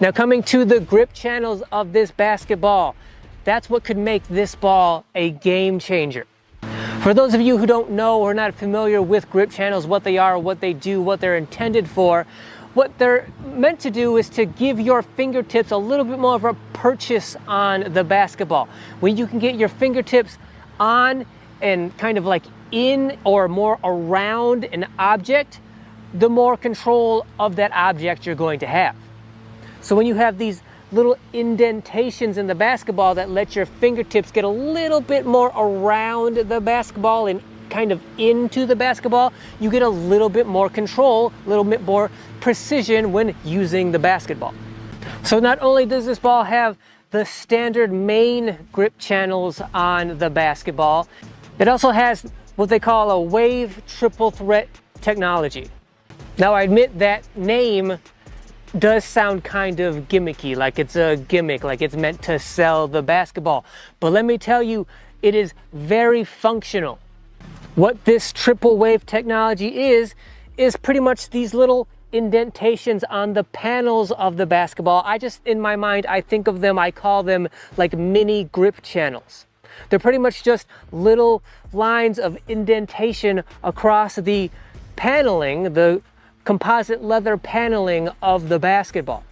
Now coming to the grip channels of this basketball, that's what could make this ball a game changer. For those of you who don't know or are not familiar with grip channels, what they are, what they do, what they're intended for, what they're meant to do is to give your fingertips a little bit more of a purchase on the basketball. When you can get your fingertips on and kind of like in or more around an object, the more control of that object you're going to have. So when you have these little indentations in the basketball that let your fingertips get a little bit more around the basketball and kind of into the basketball, you get a little bit more control, a little bit more precision when using the basketball. So not only does this ball have the standard main grip channels on the basketball, it also has what they call a wave triple threat technology. Now I admit that name does sound kind of gimmicky, like it's a gimmick, like it's meant to sell the basketball. But let me tell you, it is very functional. What this triple wave technology is pretty much these little indentations on the panels of the basketball. In my mind, I think of them, I call them like mini grip channels. They're pretty much just little lines of indentation across the paneling, the composite leather paneling of the basketball.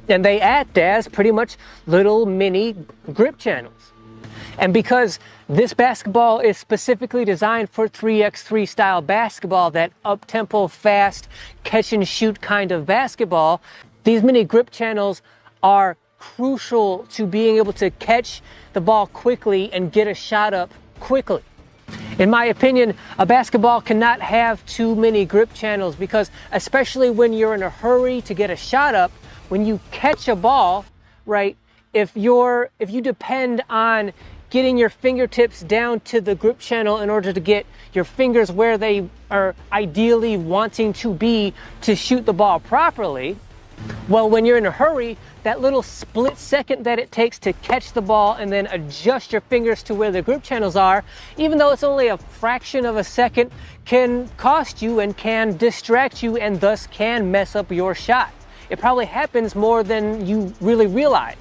And they act as pretty much little mini grip channels. And because this basketball is specifically designed for 3x3 style basketball, that up-tempo, fast, catch and shoot kind of basketball, these mini grip channels are crucial to being able to catch the ball quickly and get a shot up quickly. In my opinion, a basketball cannot have too many grip channels because especially when you're in a hurry to get a shot up, when you catch a ball, right, if you depend on getting your fingertips down to the grip channel in order to get your fingers where they are ideally wanting to be to shoot the ball properly, well, when you're in a hurry, that little split second that it takes to catch the ball and then adjust your fingers to where the grip channels are, even though it's only a fraction of a second, can cost you and can distract you and thus can mess up your shot. It probably happens more than you really realize.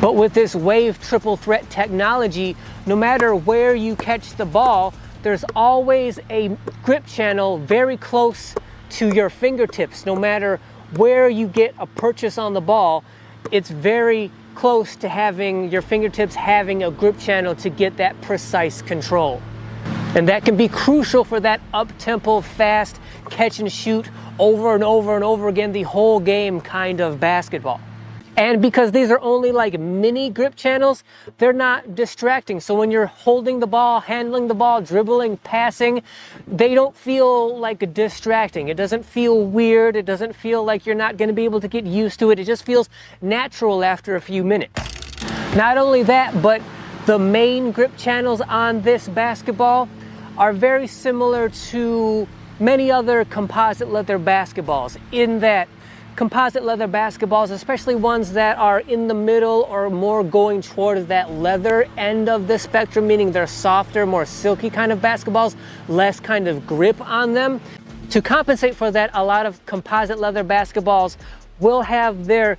But with this wave triple threat technology, no matter where you catch the ball, there's always a grip channel very close to your fingertips. No matter where you get a purchase on the ball, it's very close to having your fingertips having a grip channel to get that precise control. And that can be crucial for that up-tempo, fast, catch and shoot over and over and over again, the whole game kind of basketball. And because these are only like mini grip channels, they're not distracting. So when you're holding the ball, handling the ball, dribbling, passing, they don't feel like distracting. It doesn't feel weird. It doesn't feel like you're not going to be able to get used to it. It just feels natural after a few minutes. Not only that, but the main grip channels on this basketball are very similar to many other composite leather basketballs in that composite leather basketballs, especially ones that are in the middle or more going towards that leather end of the spectrum, meaning they're softer, more silky kind of basketballs, less kind of grip on them. To compensate for that, a lot of composite leather basketballs will have their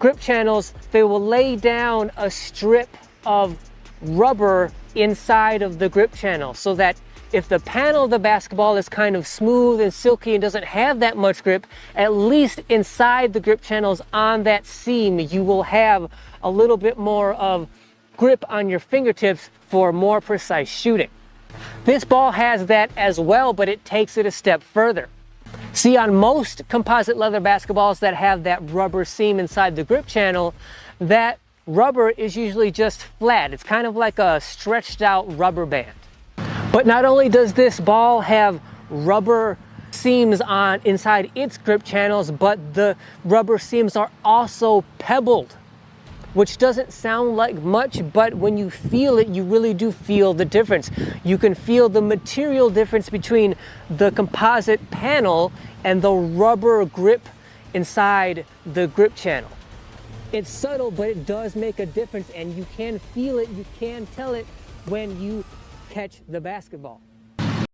grip channels, they will lay down a strip of rubber inside of the grip channel so that if the panel of the basketball is kind of smooth and silky and doesn't have that much grip, at least inside the grip channels on that seam, you will have a little bit more of grip on your fingertips for more precise shooting. This ball has that as well, but it takes it a step further. See, on most composite leather basketballs that have that rubber seam inside the grip channel, that rubber is usually just flat. It's kind of like a stretched out rubber band. But not only does this ball have rubber seams on inside its grip channels, but the rubber seams are also pebbled, which doesn't sound like much, but when you feel it, you really do feel the difference. You can feel the material difference between the composite panel and the rubber grip inside the grip channel. It's subtle, but it does make a difference, and you can feel it, you can tell it when you catch the basketball.